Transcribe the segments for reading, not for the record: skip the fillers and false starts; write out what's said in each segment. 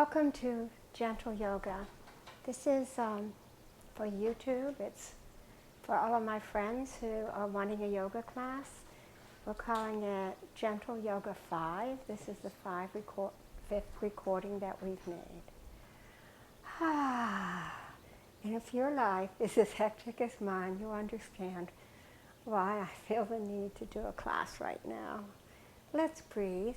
Welcome to Gentle Yoga. This is for YouTube. It's for all of my friends who are wanting a yoga class. We're calling it Gentle Yoga 5. This is the fifth recording that we've made. And if your life is as hectic as mine, you understand why I feel the need to do a class right now. Let's breathe.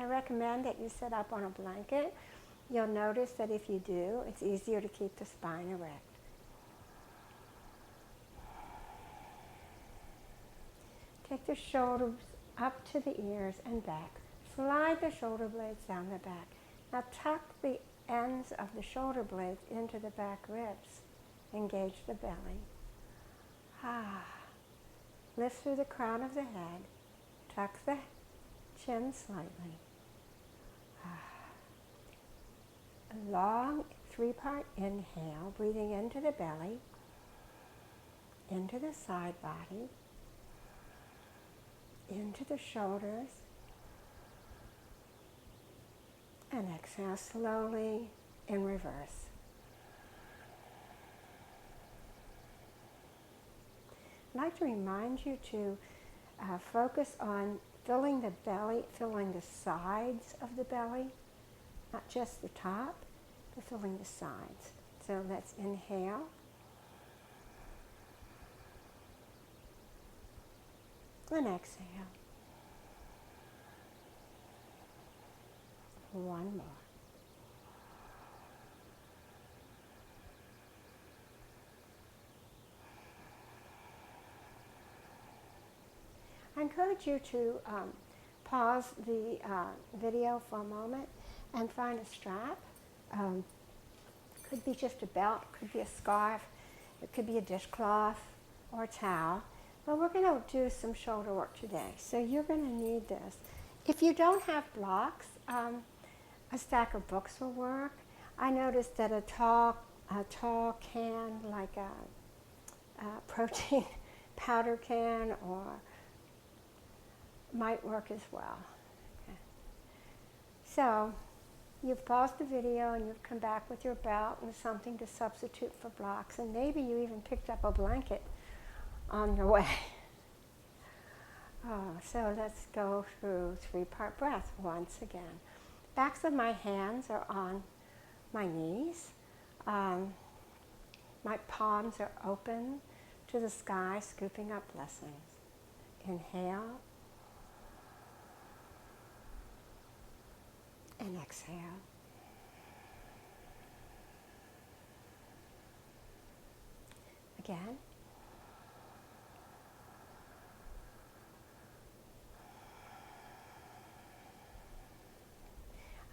I recommend that you sit up on a blanket. You'll notice that if you do, it's easier to keep the spine erect. Take the shoulders up to the ears and back. Slide the shoulder blades down the back. Now tuck the ends of the shoulder blades into the back ribs. Engage the belly. Lift through the crown of the head. Tuck the chin slightly. A long three-part inhale, breathing into the belly, into the side body, into the shoulders, and exhale slowly in reverse. I'd like to remind you to focus on filling the belly, filling the sides of the belly, not just the top, but filling the sides. So let's inhale. And exhale. One more. I encourage you to pause the video for a moment and find a strap. Could be just a belt, could be a scarf, it could be a dishcloth or a towel. But we're going to do some shoulder work today, so you're going to need this. If you don't have blocks, a stack of books will work. I noticed that a tall can, like a protein powder can, or might work as well. Okay. So you've paused the video and you've come back with your belt and something to substitute for blocks, and maybe you even picked up a blanket on your way. So let's go through three-part breath once again. Backs of my hands are on my knees. My palms are open to the sky, scooping up blessings. Inhale. And exhale. Again.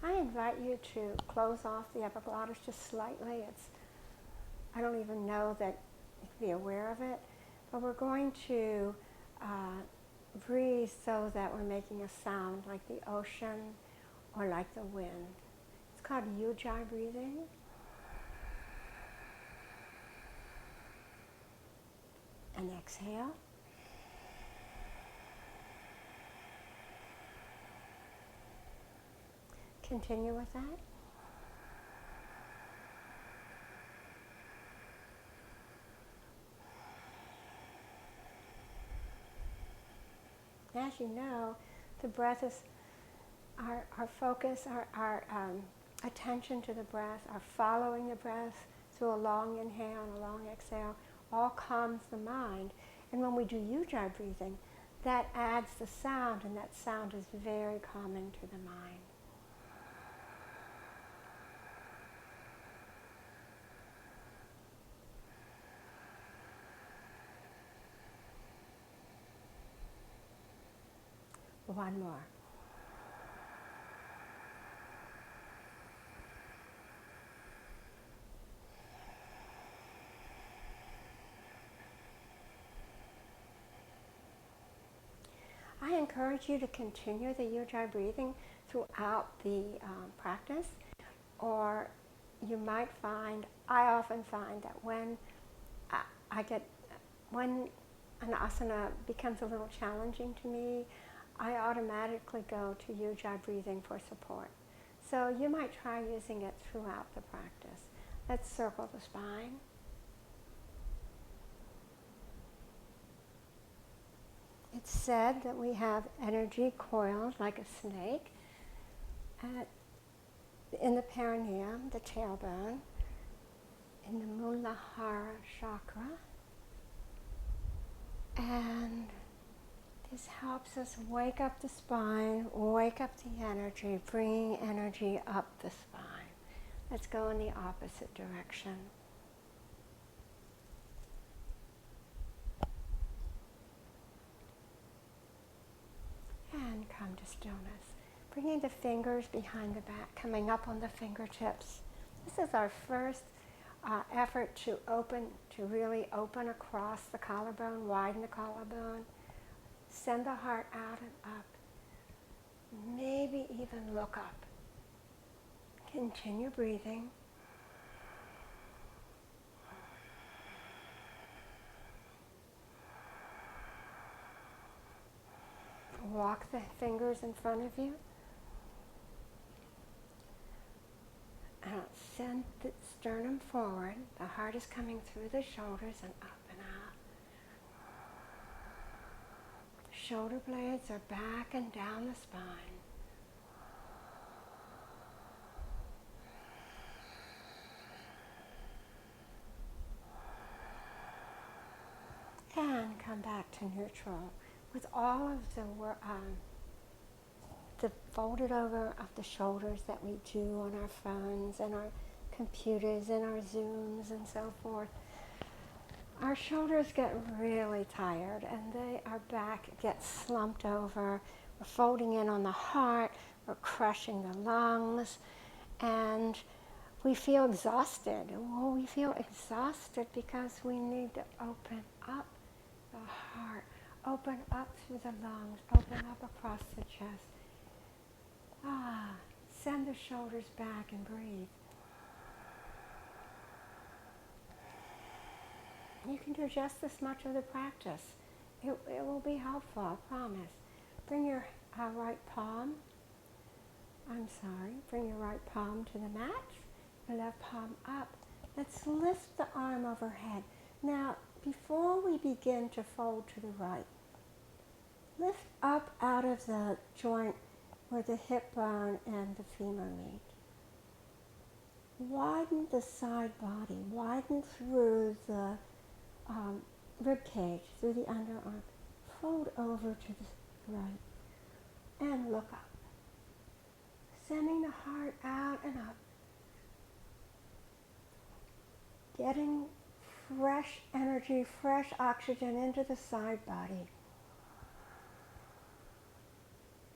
I invite you to close off the epiglottis just slightly. I don't even know that you can be aware of it, but we're going to breathe so that we're making a sound like the ocean or like the wind. It's called Ujjayi breathing. And exhale. Continue with that. As you know, the breath is our focus, our attention to the breath, our following the breath through a long inhale and a long exhale, all calms the mind. And when we do Ujjayi breathing, that adds the sound, and that sound is very calming to the mind. One more. I encourage you to continue the Ujjayi breathing throughout the practice, or you might find, I often find that when when an asana becomes a little challenging to me, I automatically go to Ujjayi breathing for support. So you might try using it throughout the practice. Let's circle the spine. It's said that we have energy coiled like a snake in the perineum, the tailbone, in the Muladhara chakra. And this helps us wake up the spine, wake up the energy, bringing energy up the spine. Let's go in the opposite direction. And come to stillness. Bringing the fingers behind the back, coming up on the fingertips. This is our first effort to really open across the collarbone, widen the collarbone. Send the heart out and up. Maybe even look up. Continue breathing. Walk the fingers in front of you. Send the sternum forward. The heart is coming through the shoulders and up and out. The shoulder blades are back and down the spine. And come back to neutral with all of the folded over of the shoulders that we do on our phones and our computers and our Zooms and so forth. Our shoulders get really tired and our back gets slumped over. We're folding in on the heart, we're crushing the lungs, and we feel exhausted. Well, we feel exhausted because we need to open up the heart, open up through the lungs, open up across the chest. Send the shoulders back and breathe. You can do just this much of the practice. It will be helpful, I promise. Bring your right palm to the mat, your left palm up. Let's lift the arm overhead. Now, before we begin to fold to the right, lift up out of the joint where the hip bone and the femur meet. Widen the side body, widen through the rib cage, through the underarm. Fold over to the right and look up. Sending the heart out and up. Getting fresh energy, fresh oxygen into the side body.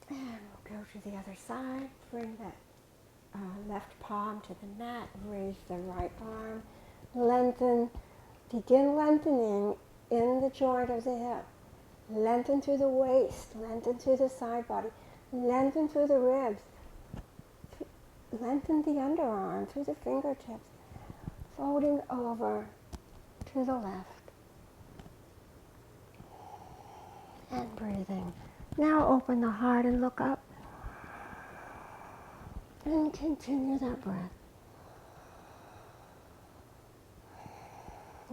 And we'll go to the other side. Bring that left palm to the mat. Raise the right arm. Lengthen. Begin lengthening in the joint of the hip. Lengthen through the waist. Lengthen through the side body. Lengthen through the ribs. Lengthen the underarm through the fingertips. Folding over to the left. And breathing. Now open the heart and look up. And continue that breath.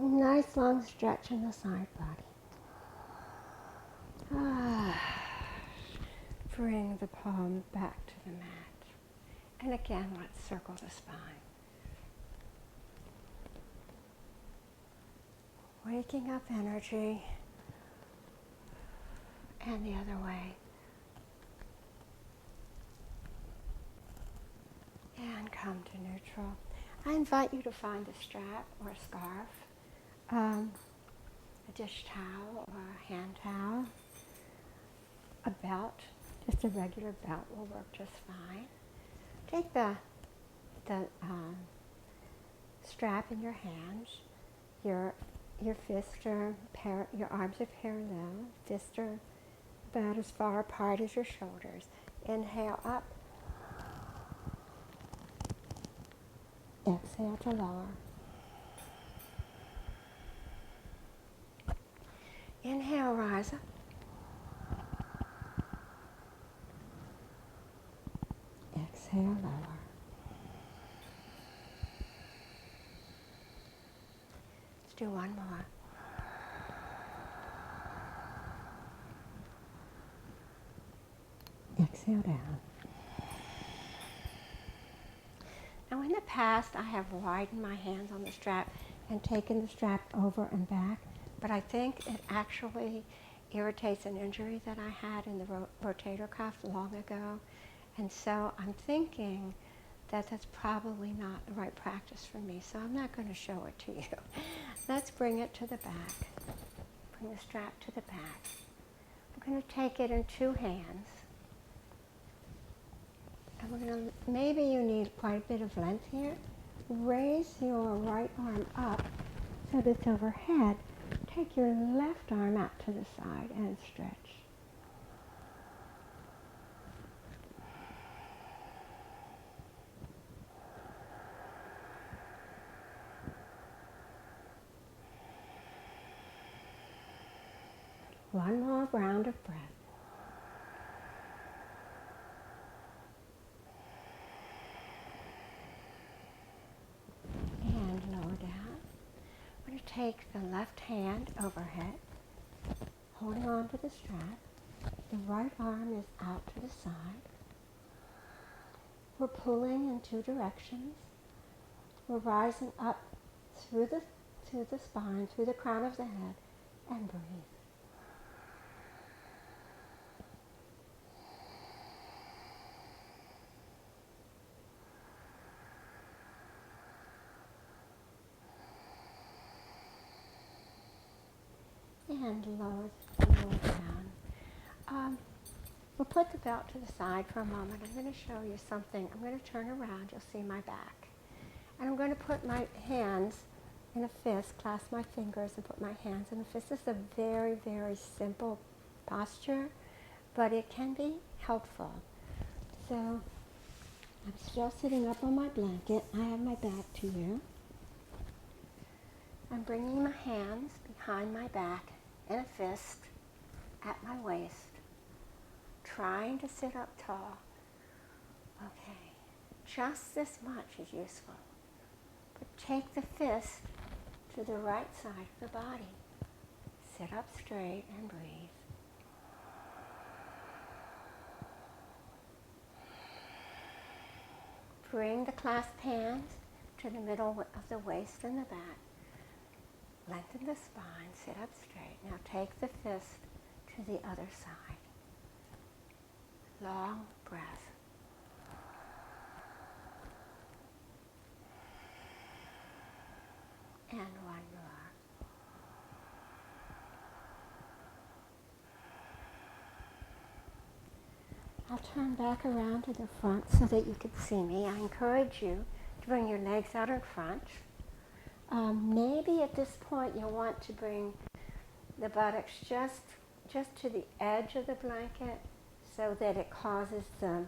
Nice long stretch in the side body. Bring the palm back to the mat. And again, let's circle the spine. Waking up energy. And the other way. And come to neutral. I invite you to find a strap or a scarf, a dish towel or a hand towel, a belt, just a regular belt will work just fine. Take the strap in your hands, your fists are your arms are parallel, fists are about as far apart as your shoulders. Inhale up. Exhale to lower. Inhale, rise up. exhale, lower. Let's do one more. Exhale down. Now in the past, I have widened my hands on the strap and taken the strap over and back, but I think it actually irritates an injury that I had in the rotator cuff long ago. And so I'm thinking that that's probably not the right practice for me, so I'm not going to show it to you. Let's bring it to the back. Bring the strap to the back. I'm going to take it in two hands. And we're going to, maybe you need quite a bit of length here. Raise your right arm up so that it's overhead. Take your left arm out to the side and stretch. One more round of breath. And lower down. I'm going to take the left hand overhead, holding on to the strap. The right arm is out to the side. We're pulling in two directions. We're rising up through the spine, through the crown of the head, and breathe. And lower down. We'll put the belt to the side for a moment. I'm going to show you something. I'm going to turn around. You'll see my back. And I'm going to put my hands in a fist, clasp my fingers and put my hands in a fist. This is a very, very simple posture, but it can be helpful. So I'm still sitting up on my blanket. I have my back to you. I'm bringing my hands behind my back in a fist at my waist, trying to sit up tall. Okay, just this much is useful. But take the fist to the right side of the body. Sit up straight and breathe. Bring the clasped hands to the middle of the waist and the back. Lengthen the spine, sit up straight. Now take the fist to the other side. Long breath. And one more. I'll turn back around to the front so that you can see me. I encourage you to bring your legs out in front. Maybe at this point you'll want to bring the buttocks just to the edge of the blanket so that it causes the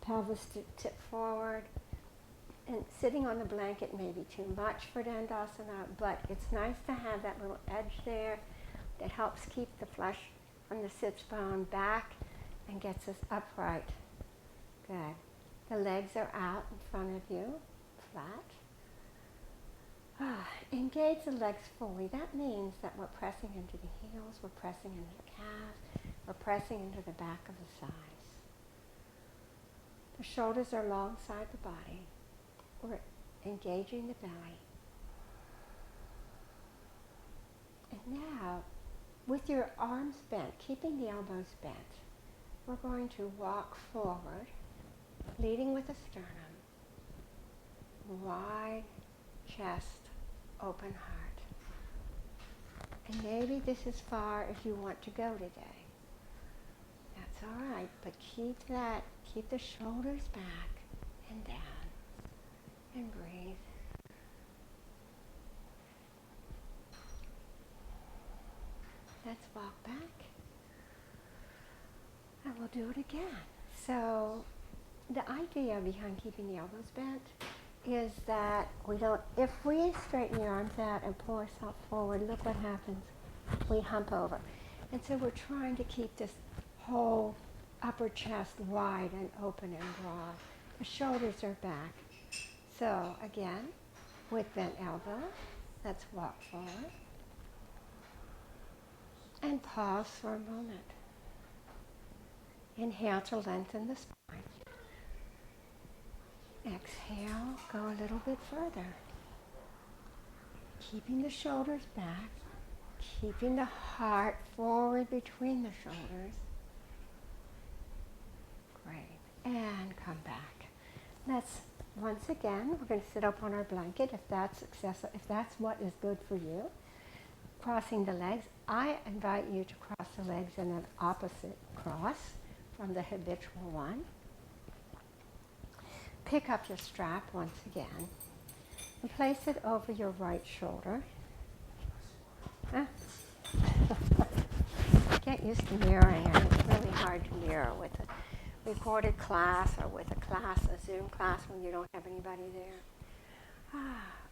pelvis to tip forward. And sitting on the blanket may be too much for Dhanurasana, but it's nice to have that little edge there that helps keep the flesh from the sits bone back and gets us upright. Good. The legs are out in front of you, flat. Engage the legs fully. That means that we're pressing into the heels, we're pressing into the calves, we're pressing into the back of the thighs. The shoulders are alongside the body. We're engaging the belly. And now, with your arms bent, keeping the elbows bent, we're going to walk forward, leading with the sternum, wide chest, open heart. And maybe this is far if you want to go today. That's all right, but keep the shoulders back and down. And breathe. Let's walk back. And we'll do it again. So the idea behind keeping the elbows bent is that if we straighten the arms out and pull ourselves forward, look what happens. We hump over. And so we're trying to keep this whole upper chest wide and open and broad. The shoulders are back. So again, with bent elbow, let's walk forward. And pause for a moment. Inhale to lengthen the spine. Exhale, go a little bit further. Keeping the shoulders back, keeping the heart forward between the shoulders. Great. And come back. Let's, once again, we're going to sit up on our blanket if that's what is good for you. Crossing the legs. I invite you to cross the legs in an opposite cross from the habitual one. Pick up your strap once again and place it over your right shoulder. Get used to mirroring. It's really hard to mirror with a recorded class or with a Zoom class when you don't have anybody there.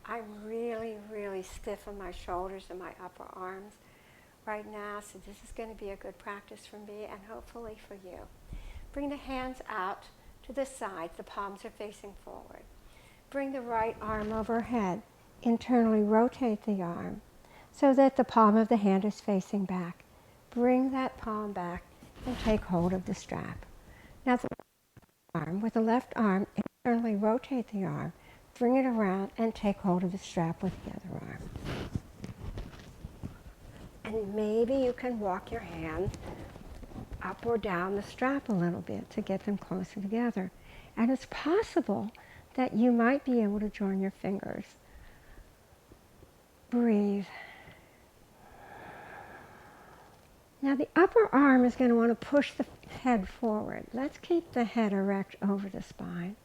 I'm really, really stiff in my shoulders and my upper arms right now, so this is going to be a good practice for me and hopefully for you. Bring the hands out to the sides, the palms are facing forward. Bring the right arm overhead. Internally rotate the arm so that the palm of the hand is facing back. Bring that palm back and take hold of the strap. Now with the left arm, internally rotate the arm. Bring it around and take hold of the strap with the other arm. And maybe you can walk your hand up or down the strap a little bit to get them closer together. And it's possible that you might be able to join your fingers. Breathe. Now the upper arm is going to want to push the head forward. Let's keep the head erect over the spine.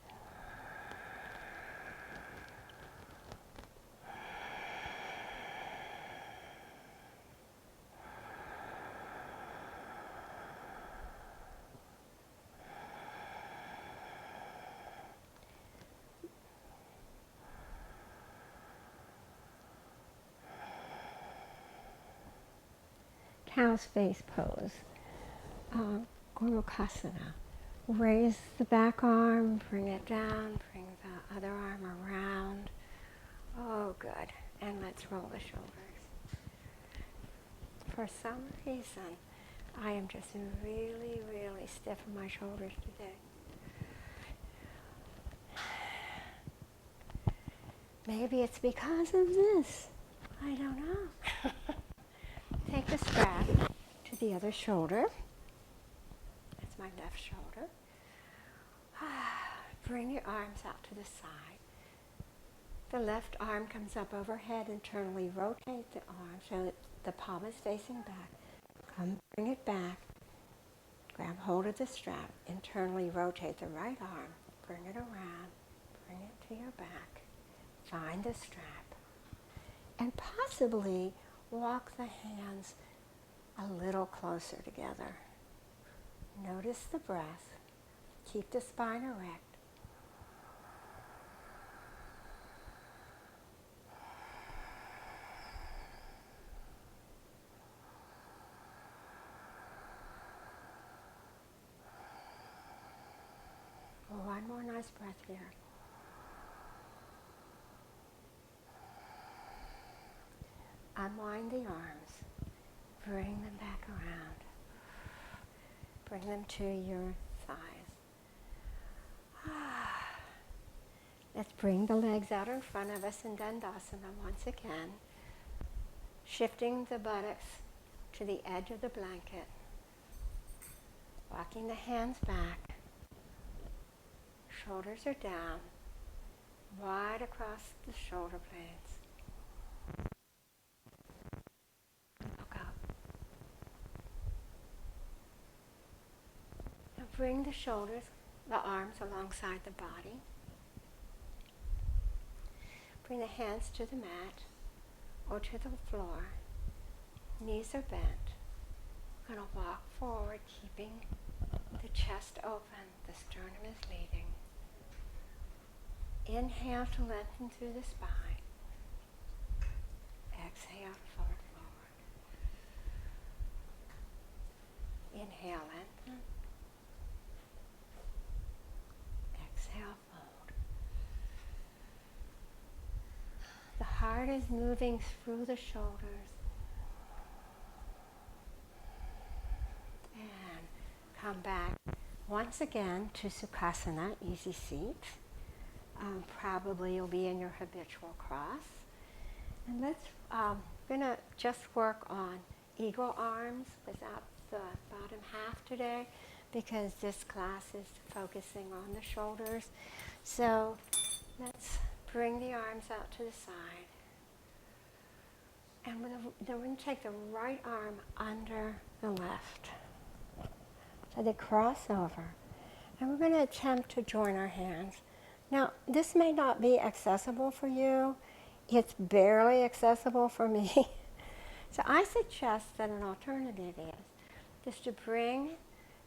Cow's face pose, Gormukasana. Raise the back arm, bring it down, bring the other arm around. Oh, good. And let's roll the shoulders. For some reason, I am just really, really stiff in my shoulders today. Maybe it's because of this. I don't know. Take the strap to the other shoulder. That's my left shoulder. Bring your arms out to the side. The left arm comes up overhead. Internally rotate the arm so that the palm is facing back. Bring it back. Grab hold of the strap. Internally rotate the right arm. Bring it around. Bring it to your back. Find the strap. And possibly walk the hands a little closer together. Notice the breath. Keep the spine erect. One more nice breath here. Unwind the arms. Bring them back around. Bring them to your thighs. Let's bring the legs out in front of us in Dhanurasana once again. Shifting the buttocks to the edge of the blanket. Walking the hands back. Shoulders are down. Wide across the shoulder blades. Look up. Now bring the shoulders, the arms alongside the body. Bring the hands to the mat or to the floor. Knees are bent. We're going to walk forward, keeping the chest open. The sternum is leading. Inhale to lengthen through the spine. Exhale to fold forward. Inhale, lengthen. Exhale, heart is moving through the shoulders. And come back once again to Sukhasana, easy seat. Probably you'll be in your habitual cross. And we're going to just work on eagle arms without the bottom half today, because this class is focusing on the shoulders. So let's bring the arms out to the side. And then we're going to take the right arm under the left. So they cross over. And we're going to attempt to join our hands. Now, this may not be accessible for you. It's barely accessible for me. So I suggest that an alternative is just to you're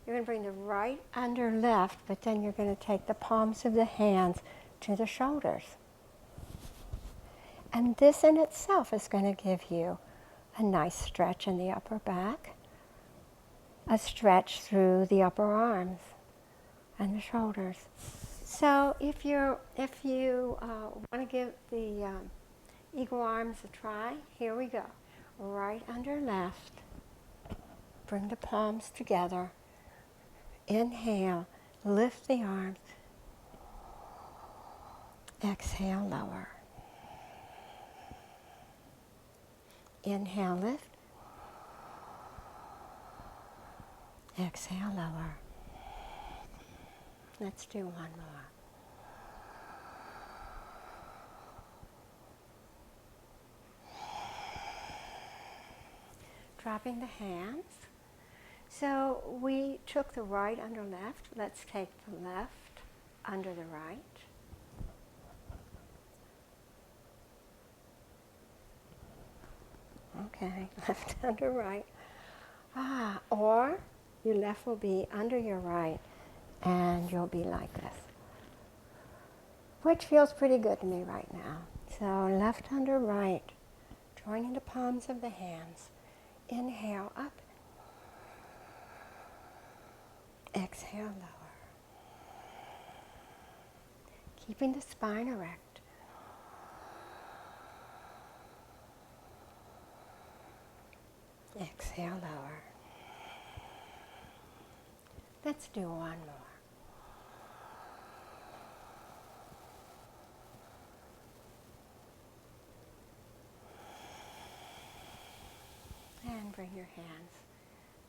going to bring the right under left, but then you're going to take the palms of the hands to the shoulders. And this in itself is going to give you a nice stretch in the upper back, a stretch through the upper arms and the shoulders. So if you want to give the eagle arms a try, here we go. Right under left. Bring the palms together. Inhale, lift the arms. Exhale, lower. Inhale, lift. Exhale, lower. Let's do one more. Dropping the hands. So we took the right under left. Let's take the left under the right. Okay, left under right. Or your left will be under your right, and you'll be like this, which feels pretty good to me right now. So left under right, joining the palms of the hands. Inhale up. Exhale, lower. Keeping the spine erect. Exhale, lower. Let's do one more. And bring your hands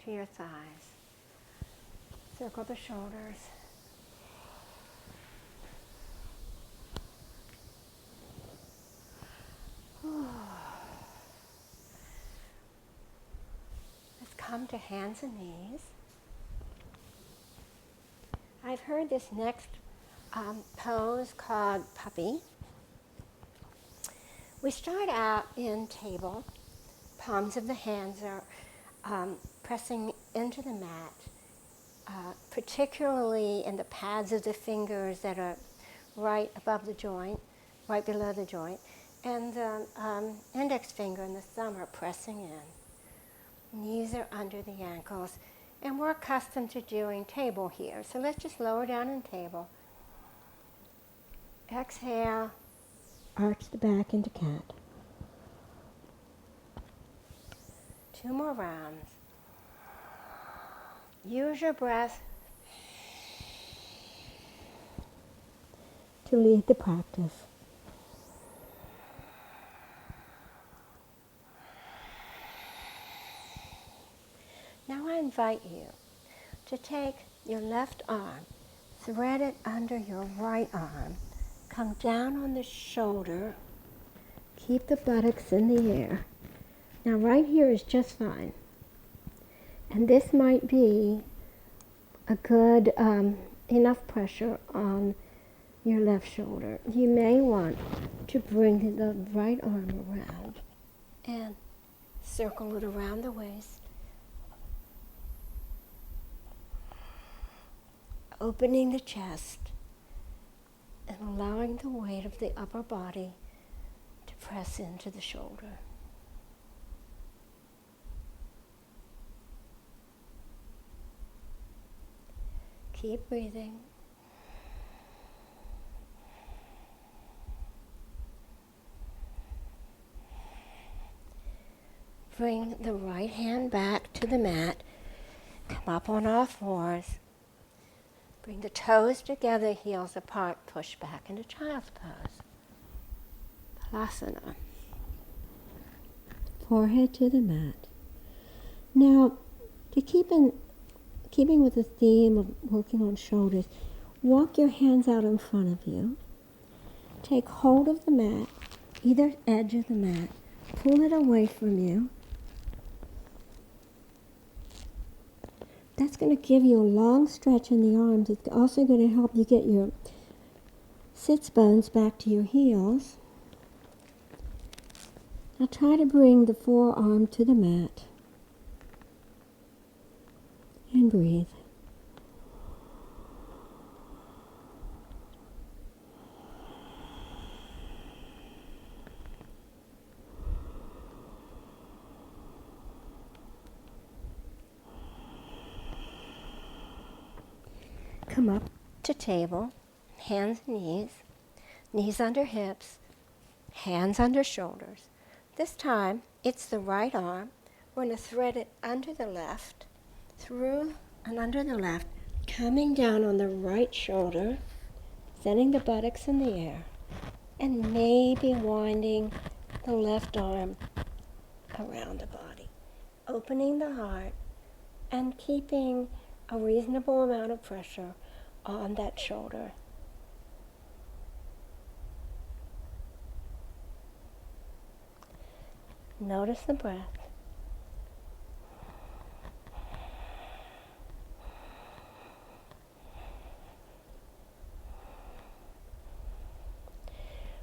to your thighs. Circle the shoulders. Let's come to hands and knees. I've heard this next pose called Puppy. We start out in table. Palms of the hands are pressing into the mat, particularly in the pads of the fingers that are right above the joint, right below the joint, and the index finger and the thumb are pressing in. Knees are under the ankles, and we're accustomed to doing table here. So let's just lower down in table. Exhale, arch the back into cat. 2 more rounds. Use your breath to lead the practice. Now I invite you to take your left arm, thread it under your right arm, come down on the shoulder, keep the buttocks in the air. Now right here is just fine. And this might be a good enough pressure on your left shoulder. You may want to bring the right arm around and circle it around the waist. Opening the chest and allowing the weight of the upper body to press into the shoulder. Keep breathing. bring the right hand back to the mat. Come up on all fours. Bring the toes together, heels apart. Push back into child's pose. Asana. Forehead to the mat. Now, to keeping with the theme of working on shoulders, walk your hands out in front of you. Take hold of the mat, either edge of the mat. Pull it away from you. That's going to give you a long stretch in the arms. It's also going to help you get your sits bones back to your heels. Now try to bring the forearm to the mat. And breathe. Come up to table, hands and knees under hips, hands under shoulders. This time, it's the right arm. We're going to thread it under the left, through and under the left, coming down on the right shoulder, sending the buttocks in the air, and maybe winding the left arm around the body, opening the heart and keeping a reasonable amount of pressure on that shoulder. Notice the breath.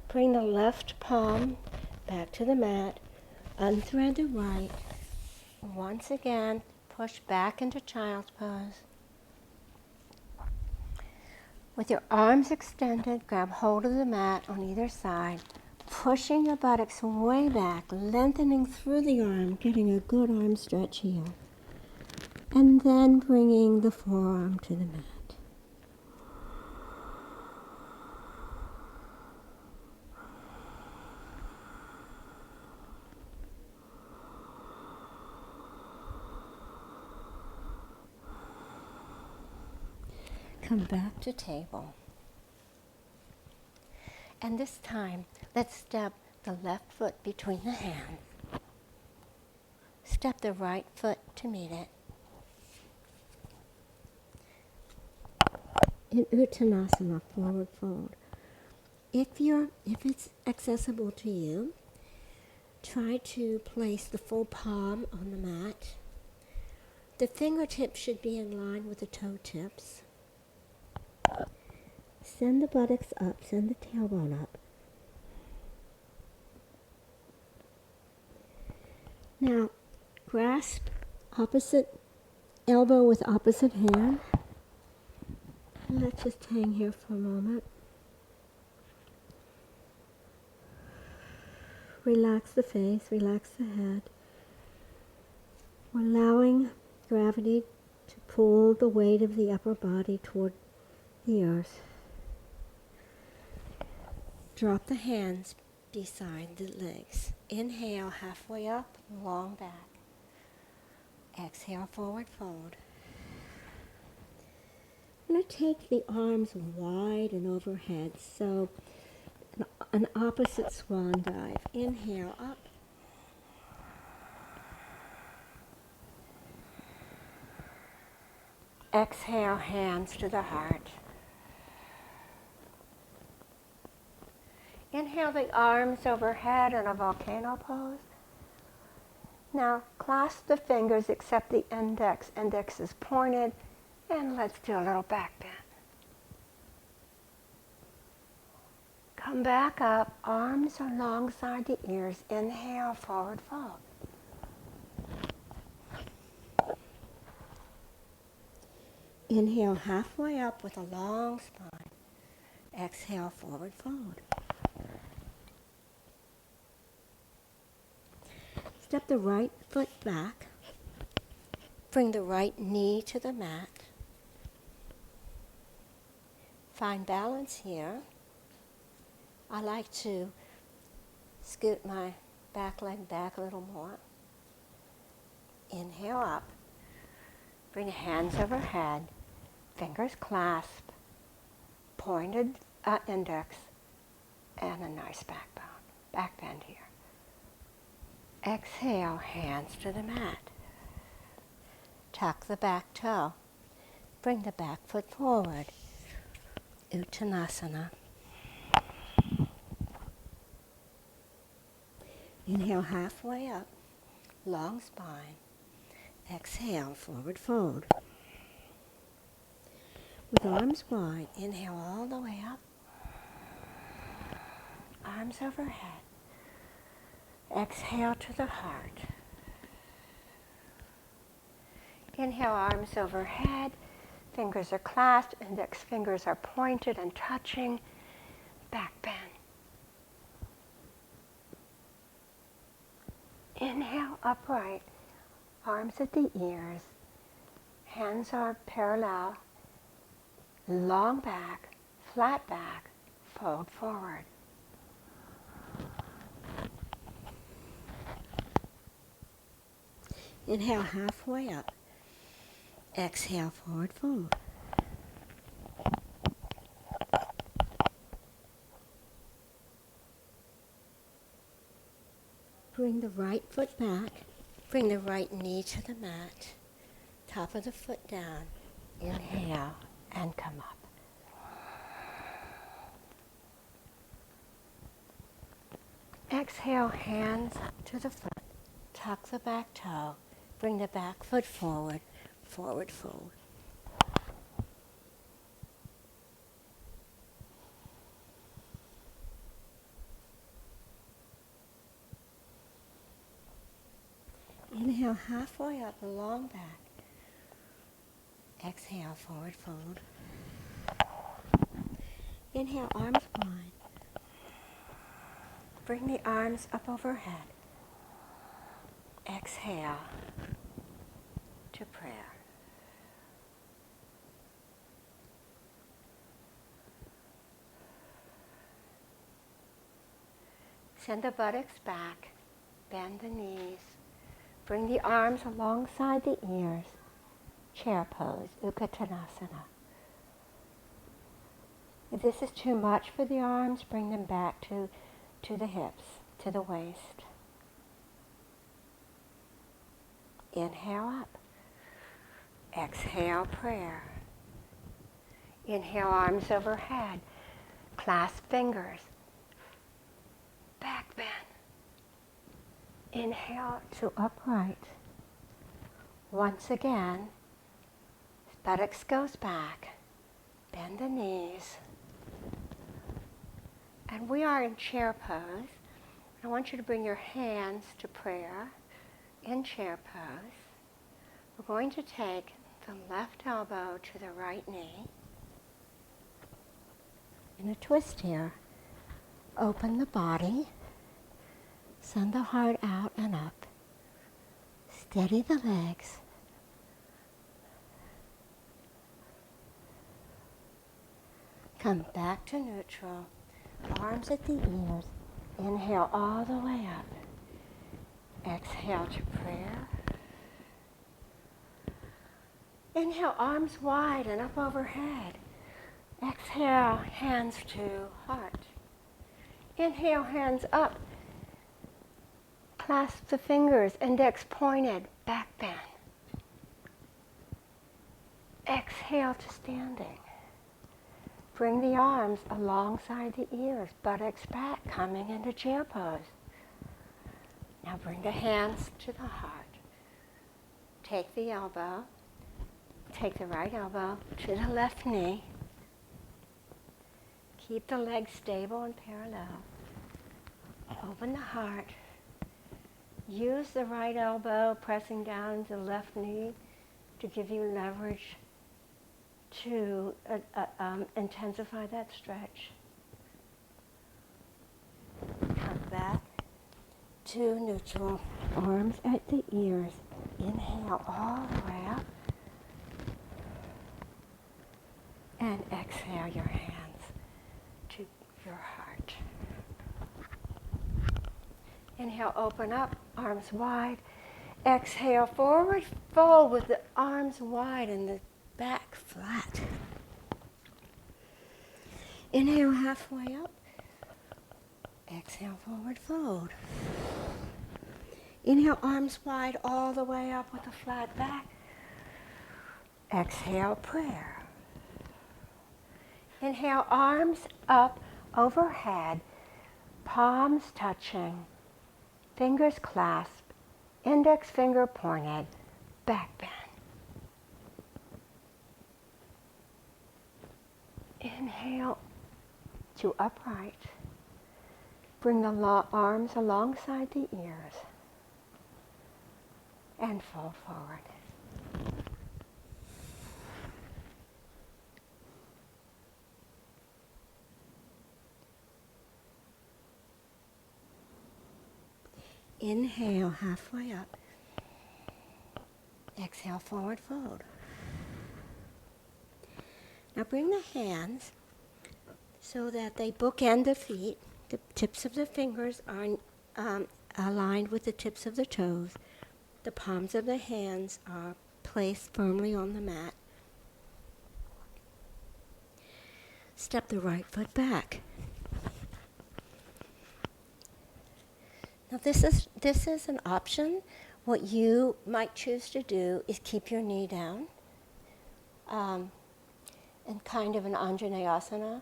Bring the left palm back to the mat, unthread the right. Once again, push back into child's pose. With your arms extended, grab hold of the mat on either side, pushing your buttocks way back, lengthening through the arm, getting a good arm stretch here. And then bringing the forearm to the mat. Come back to table. And this time, let's step the left foot between the hands. Step the right foot to meet it. In Ukatasana, forward fold. If it's accessible to you, try to place the full palm on the mat. The fingertips should be in line with the toe tips. Send the buttocks up, send the tailbone up. Now, grasp opposite elbow with opposite hand. And let's just hang here for a moment. Relax the face, relax the head. We're allowing gravity to pull the weight of the upper body toward the earth. Drop the hands beside the legs. Inhale, halfway up, long back. Exhale, forward fold. I'm going to take the arms wide and overhead, so an opposite swan dive. Inhale, up. Exhale, hands to the heart. Inhale the arms overhead in a volcano pose. Now clasp the fingers except the index. Index is pointed. And let's do a little back bend. Come back up, arms alongside the ears. Inhale, forward fold. Inhale halfway up with a long spine. Exhale, forward fold. Step the right foot back. Bring the right knee to the mat. Find balance here. I like to scoot my back leg back a little more. Inhale up. Bring the hands overhead, fingers clasp, pointed index, and a nice back bend here. Exhale, hands to the mat. Tuck the back toe. Bring the back foot forward. Ukatasana. Inhale halfway up, long spine. Exhale, forward fold. With arms wide, inhale all the way up. Arms overhead. Exhale to the heart. Inhale, arms overhead. Fingers are clasped, index fingers are pointed and touching. Back bend. Inhale, upright. Arms at the ears. Hands are parallel. Long back, flat back, fold forward. Inhale halfway up. Exhale, forward fold. Bring the right foot back. Bring the right knee to the mat. Top of the foot down. Inhale and come up. Exhale, hands to the foot. Tuck the back toe. Bring the back foot forward. Forward fold. Inhale halfway up, long back. Exhale, forward fold. Inhale, arms wide. Bring the arms up overhead. Exhale to prayer. Send the buttocks back, bend the knees. Bring the arms alongside the ears. Chair pose, Ukatasana. If this is too much for the arms, bring them back to the hips, to the waist. Inhale up. Exhale, prayer. Inhale, arms overhead. Clasp fingers. Back bend. Inhale to upright. Once again, buttocks goes back. Bend the knees. And we are in chair pose. I want you to bring your hands to prayer in chair pose. We're going to take the left elbow to the right knee. In a twist here, open the body. Send the heart out and up. Steady the legs. Come back to neutral. Arms at the ears. Inhale all the way up. Exhale to prayer. Inhale, arms wide and up overhead. Exhale, hands to heart. Inhale, hands up. Clasp the fingers, index pointed, back bend. Exhale to standing. Bring the arms alongside the ears, buttocks back, coming into chair pose. Now bring the hands to the heart. Take the elbow, take the right elbow to the left knee. Keep the legs stable and parallel. Open the heart. Use the right elbow pressing down to the left knee to give you leverage to intensify that stretch. Come back to neutral. Arms at the ears. Inhale all the way up. And exhale your hands to your heart. Inhale, open up, arms wide. Exhale, forward fold with the arms wide and the back flat. Inhale, halfway up. Exhale, forward fold. Inhale, arms wide all the way up with a flat back. Exhale, prayer. Inhale, arms up overhead, palms touching, fingers clasped, index finger pointed, back bend. Inhale to upright. Bring the arms alongside the ears and fold forward. Inhale, halfway up. Exhale, forward fold. Now bring the hands so that they bookend the feet. The tips of the fingers are aligned with the tips of the toes. The palms of the hands are placed firmly on the mat. Step the right foot back. Now this is an option. What you might choose to do is keep your knee down in kind of an Anjaneyasana,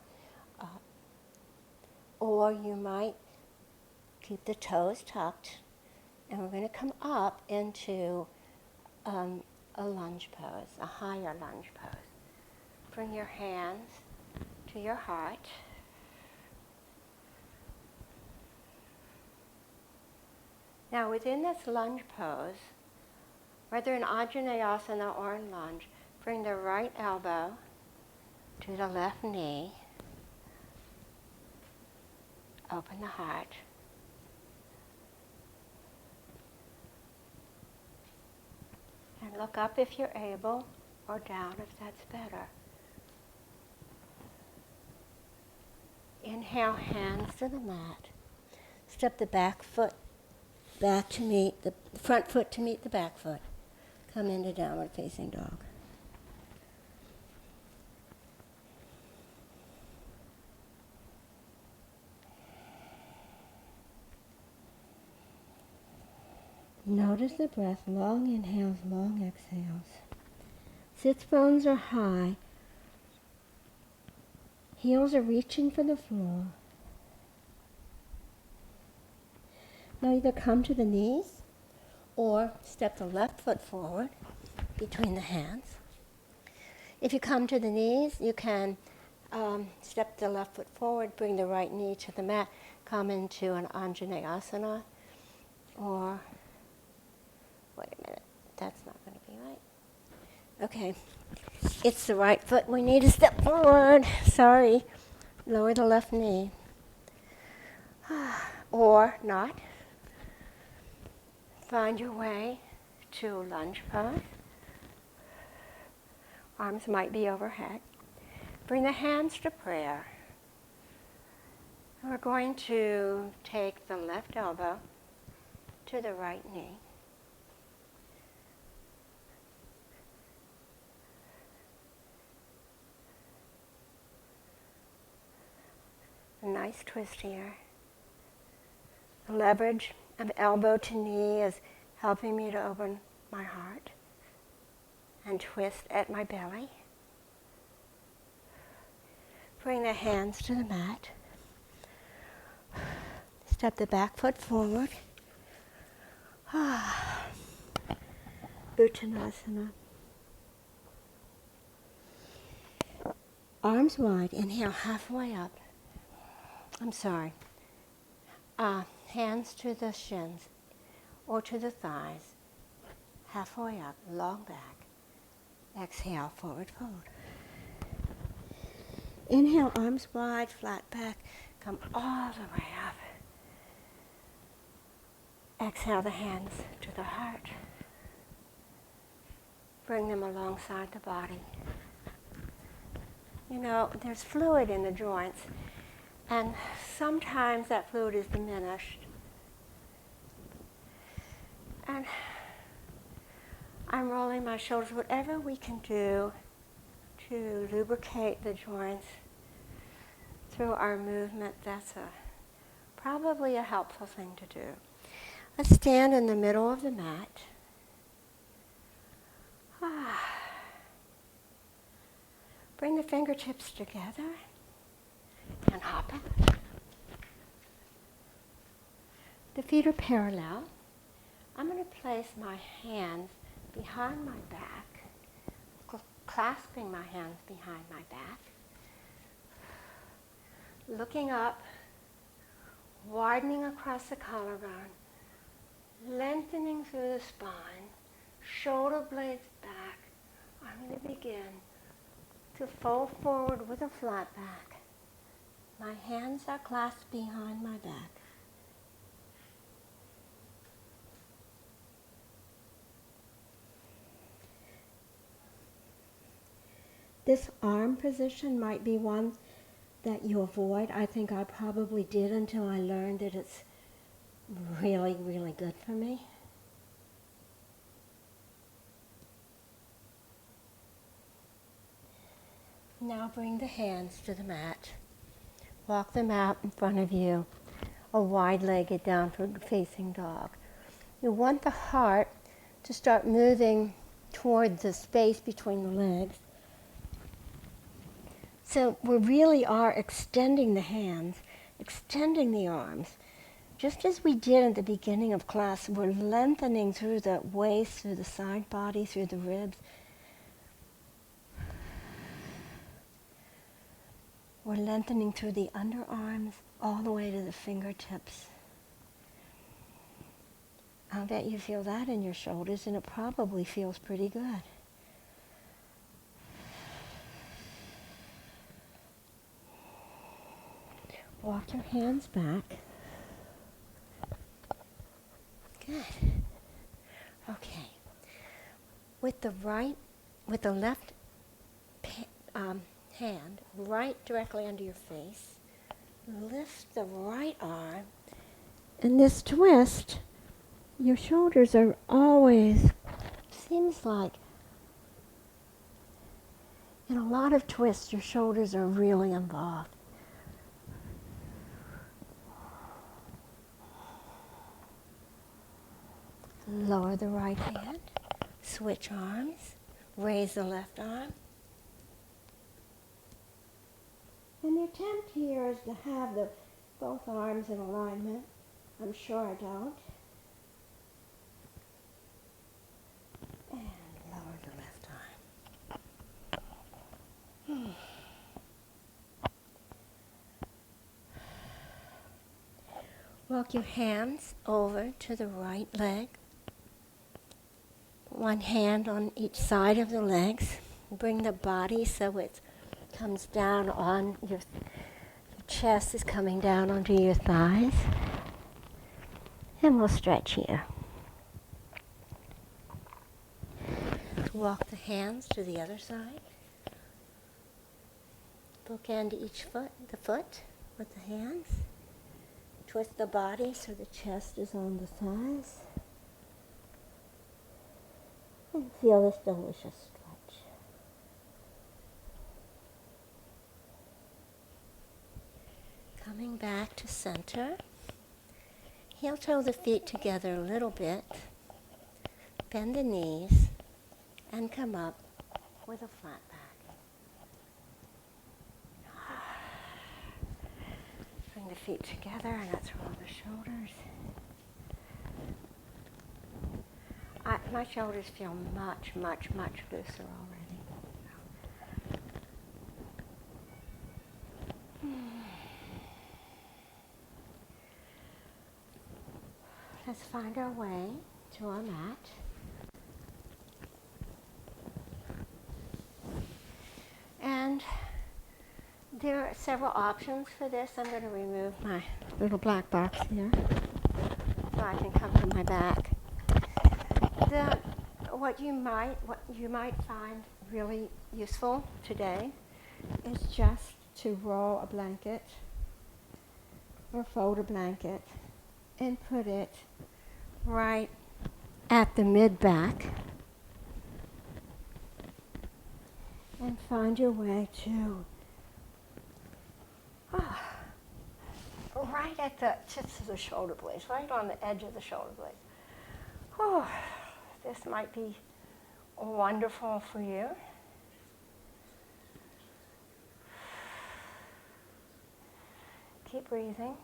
or you might keep the toes tucked, and we're going to come up into a lunge pose, a higher lunge pose. Bring your hands to your heart. Now within this lunge pose, whether in Anjaneyasana or in lunge, bring the right elbow to the left knee. Open the heart. And look up if you're able, or down if that's better. Inhale, hands to the mat. Step the back foot back to meet the front foot to meet the back foot. Come into downward facing dog. Notice the breath, long inhales, long exhales. Sits bones are high. Heels are reaching for the floor. Now either come to the knees or step the left foot forward between the hands. If you come to the knees, you can step the left foot forward, bring the right knee to the mat, come into an Anjaneyasana, or, wait a minute, that's not going to be right. Okay, it's the right foot. We need to step forward. Sorry. Lower the left knee. Or not. Find your way to lunge pose. Arms might be overhead. Bring the hands to prayer. We're going to take the left elbow to the right knee. A nice twist here. The leverage of elbow to knee is helping me to open my heart and twist at my belly. Bring the hands to the mat. Step the back foot forward. Ukatasana. Arms wide. Inhale halfway up. I'm sorry. Hands to the shins or to the thighs. Halfway up, long back. Exhale, forward fold. Inhale, arms wide, flat back. Come all the way up. Exhale the hands to the heart. Bring them alongside the body. You know, there's fluid in the joints, and sometimes that fluid is diminished. And I'm rolling my shoulders, whatever we can do to lubricate the joints through our movement, that's probably a helpful thing to do. Let's stand in the middle of the mat. Bring the fingertips together and hop out. The feet are parallel. I'm going to place my hands behind my back, clasping my hands behind my back, looking up, widening across the collarbone, lengthening through the spine, shoulder blades back. I'm going to begin to fold forward with a flat back. My hands are clasped behind my back. This arm position might be one that you avoid. I think I probably did until I learned that it's really, really good for me. Now bring the hands to the mat. Walk them out in front of you, a wide-legged downward facing dog. You want the heart to start moving toward the space between the legs. So we really are extending the hands, extending the arms. Just as we did at the beginning of class, we're lengthening through the waist, through the side body, through the ribs. We're lengthening through the underarms all the way to the fingertips. I'll bet you feel that in your shoulders, and it probably feels pretty good. Walk your hands back. Good. Okay. With the left hand right directly under your face, lift the right arm. In this twist, your shoulders are always, seems like, in a lot of twists, your shoulders are really involved. Lower the right hand, switch arms, raise the left arm. And the attempt here is to have both arms in alignment. I'm sure I don't. And lower the left arm. Walk your hands over to the right leg. One hand on each side of the legs. Bring the body so it comes down on your chest is coming down onto your thighs. And we'll stretch here. Walk the hands to the other side. Bookend each foot, the foot with the hands. Twist the body so the chest is on the thighs. And feel this delicious stretch. Coming back to center. Heel toe the feet together a little bit. Bend the knees and come up with a flat back. Bring the feet together and let's roll the shoulders. My shoulders feel much, much, much looser already. Let's find our way to our mat. And there are several options for this. I'm going to remove my little black box here so I can come to my back. What you might find really useful today is just to roll a blanket or fold a blanket and put it right at the mid-back And find your way to right at the tips of the shoulder blades, right on the edge of the shoulder blades. Oh, this might be wonderful for you. Keep breathing.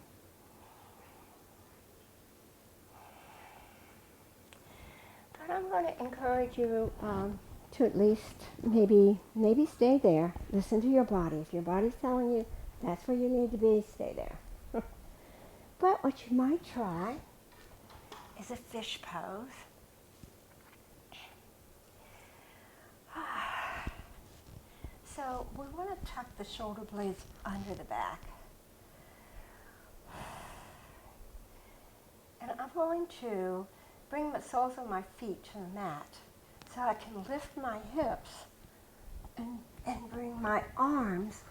But I'm going to encourage you to at least maybe stay there. Listen to your body. If your body's telling you that's where you need to be, stay there. But what you might try is a fish pose. So we want to tuck the shoulder blades under the back. And I'm going to bring the soles of my feet to the mat so I can lift my hips and bring my arms,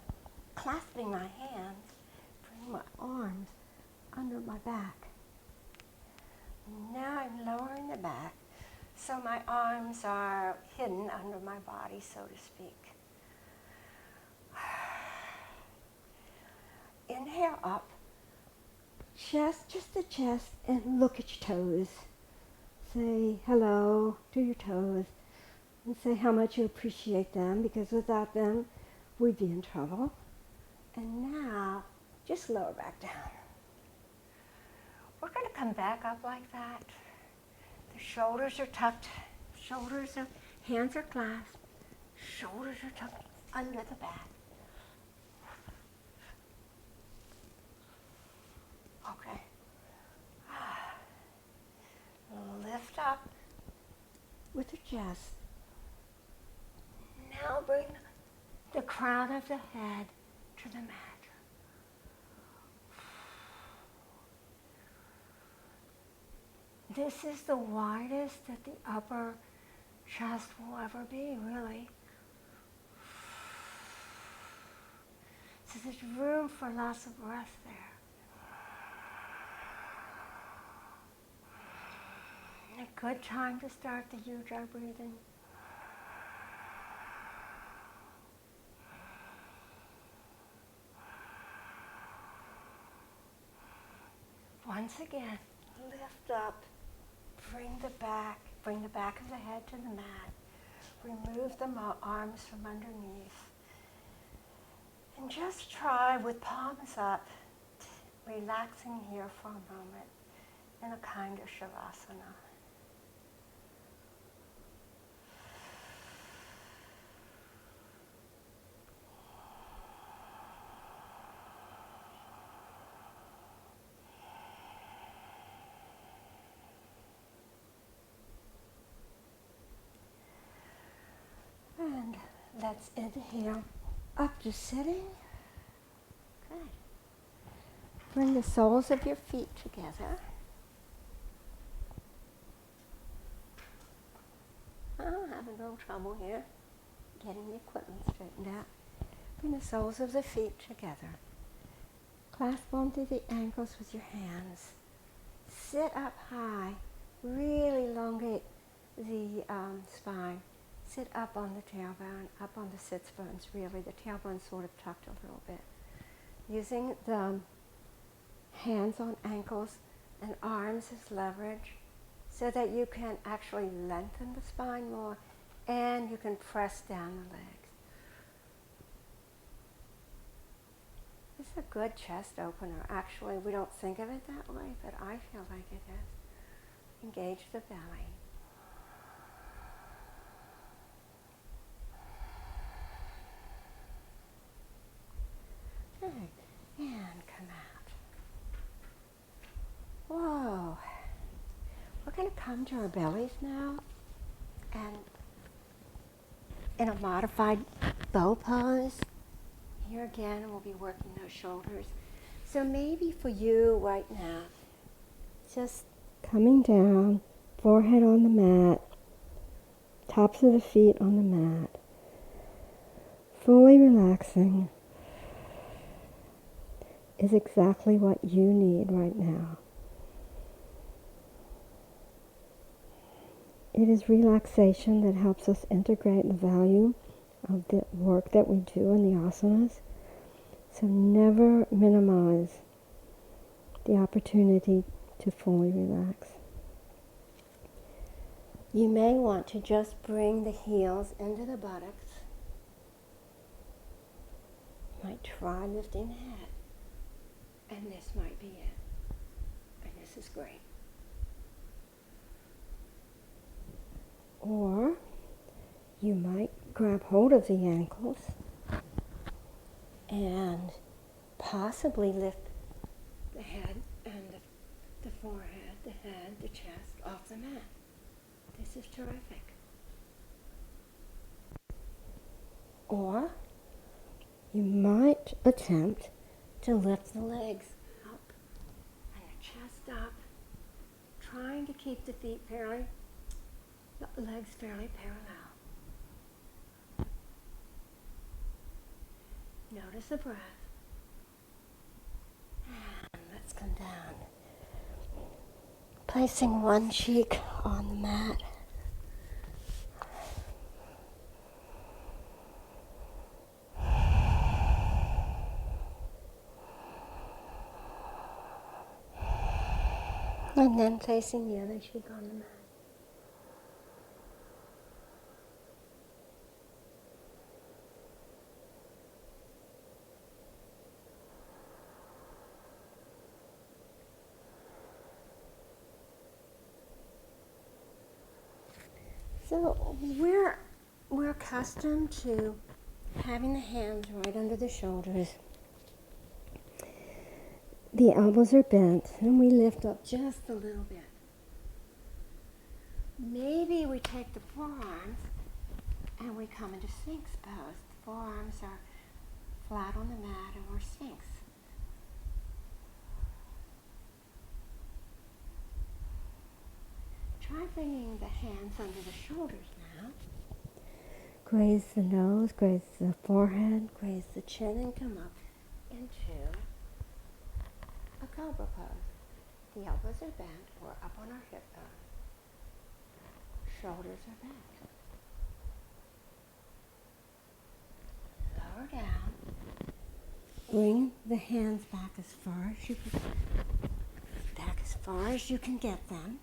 clasping my hands, bring my arms under my back. Now I'm lowering the back so my arms are hidden under my body, so to speak. Inhale up, just the chest, and look at your toes. Say hello to your toes and say how much you appreciate them, because without them, we'd be in trouble. And now, just lower back down. We're going to come back up like that. The shoulders are tucked, hands are clasped, shoulders are tucked under the back. Okay. Lift up with the chest. Now bring the crown of the head to the mat. This is the widest that the upper chest will ever be, really. So there's room for lots of breath there. A good time to start the Ujjayi breathing. Once again, lift up, bring the back of the head to the mat. Remove the arms from underneath. And just try with palms up, relaxing here for a moment in a kind of Shavasana. And let's inhale up to sitting. Good. Bring the soles of your feet together. I'm having a little trouble here getting the equipment straightened out. Bring the soles of the feet together. Clasp onto the ankles with your hands. Sit up high. Really elongate the spine. Sit up on the tailbone, up on the sits bones, really. The tailbone's sort of tucked a little bit. Using the hands on ankles and arms as leverage so that you can actually lengthen the spine more and you can press down the legs. This is a good chest opener. Actually, we don't think of it that way, but I feel like it is. Engage the belly. Good. And come out. Whoa. We're going to come to our bellies now, and in a modified bow pose. Here again, we'll be working those shoulders. So maybe for you right now, just coming down, forehead on the mat, tops of the feet on the mat, fully relaxing is exactly what you need right now. It is relaxation that helps us integrate the value of the work that we do in the asanas. So never minimize the opportunity to fully relax. You may want to just bring the heels into the buttocks. You might try lifting the head. And this might be it. And this is great. Or you might grab hold of the ankles and possibly lift the head and the forehead, the head, the chest off the mat. This is terrific. Or you might attempt to lift the legs up and the chest up, trying to keep the legs fairly parallel. Notice the breath. And let's come down. Placing one cheek on the mat. And then placing the other cheek on the mat. So we're accustomed to having the hands right under the shoulders. The elbows are bent and we lift up just a little bit. Maybe we take the forearms and we come into Sphinx pose. The forearms are flat on the mat and we're Sphinx. Try bringing the hands under the shoulders now. Graze the nose, graze the forehead, graze the chin, and come up into a cobra pose. The elbows are bent, we're up on our hip bone. Shoulders are back. Lower down. Bring the hands back as far as you can get them.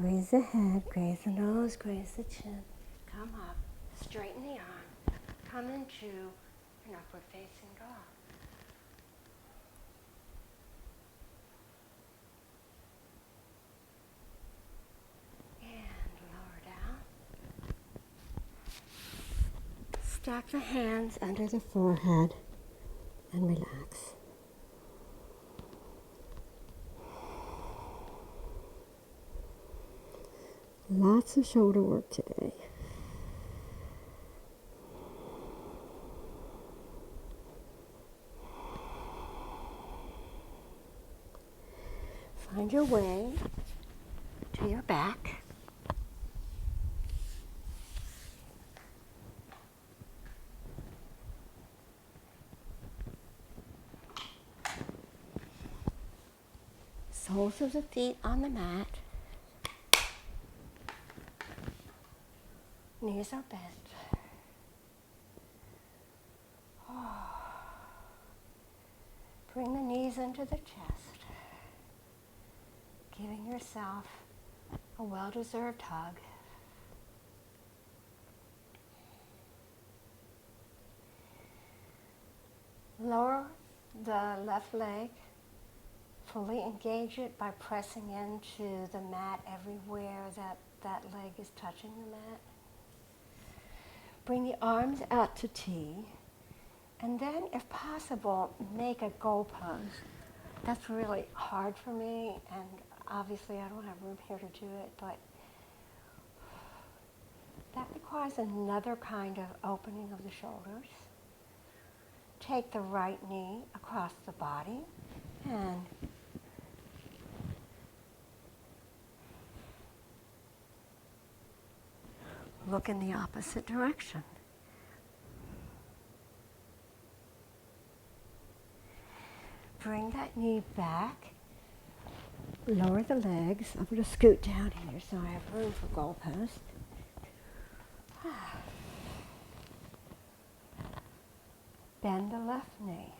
Graze the head, graze the nose, graze the chin. Come up, straighten the arm. Come into an upward facing dog. Stack the hands under the forehead and relax. Lots of shoulder work today. Find your way to your back. Soles of the feet on the mat. Knees are bent. Bring the knees into the chest, giving yourself a well-deserved hug. Lower the left leg. Fully engage it by pressing into the mat everywhere that leg is touching the mat. Bring the arms out to T. And then, if possible, make a goal pose. That's really hard for me, and obviously I don't have room here to do it, but that requires another kind of opening of the shoulders. Take the right knee across the body and look in the opposite direction. Bring that knee back. Lower the legs. I'm going to scoot down here so I have room for goal pose. Bend the left knee.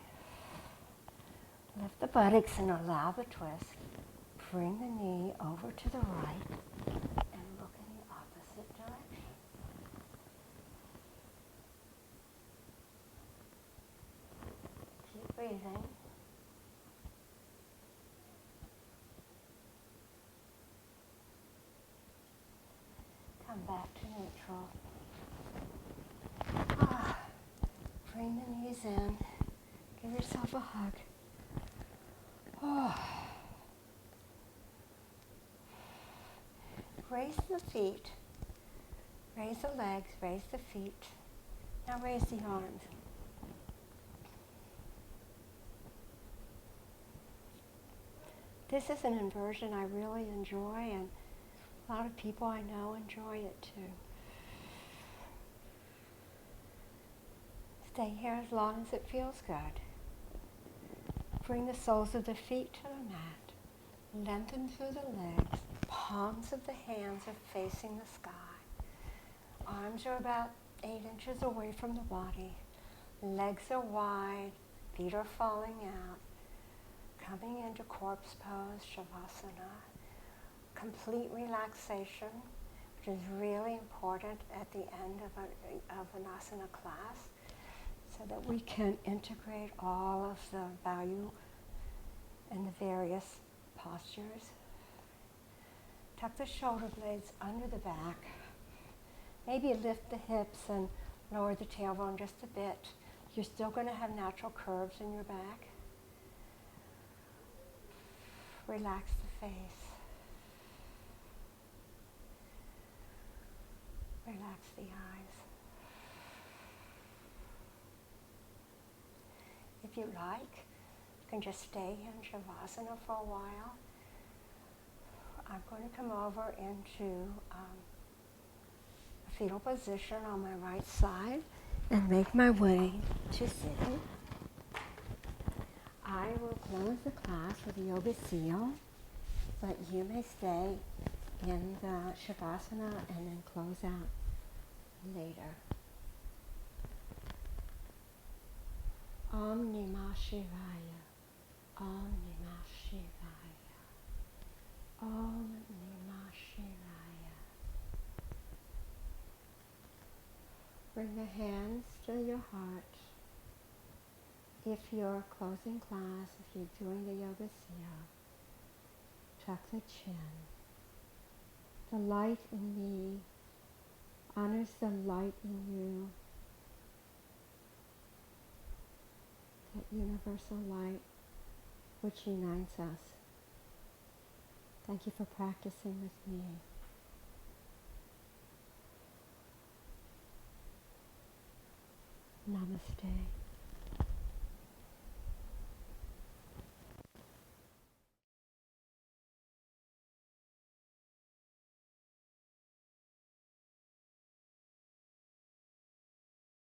Lift the buttocks and allow the twist. Bring the knee over to the right and look in the opposite direction. Keep breathing. Come back to neutral. Bring the knees in. Give yourself a hug. Raise the feet. Raise the legs. Raise the feet. Now raise the arms. This is an inversion I really enjoy, and a lot of people I know enjoy it too. Stay here as long as it feels good. Bring the soles of the feet to the mat. Lengthen through the legs. Palms of the hands are facing the sky. Arms are about 8 inches away from the body. Legs are wide. Feet are falling out. Coming into corpse pose, Shavasana. Complete relaxation, which is really important at the end of an asana class, so that we can integrate all of the value in the various postures. Tuck the shoulder blades under the back. Maybe lift the hips and lower the tailbone just a bit. You're still going to have natural curves in your back. Relax the face. Relax the eyes. If you like, you can just stay in Shavasana for a while. I'm going to come over into a fetal position on my right side and make my way to sitting. I will close the class with a yoga seal, but you may stay in the Shavasana and then close out later. Om Namah Shivaya. Om Namah Shivaya. Om Namah Shivaya. Bring the hands to your heart. If you're closing class, if you're doing the yoga seal, tuck the chin. The light in me honors the light in you. That universal light which unites us. Thank you for practicing with me. Namaste.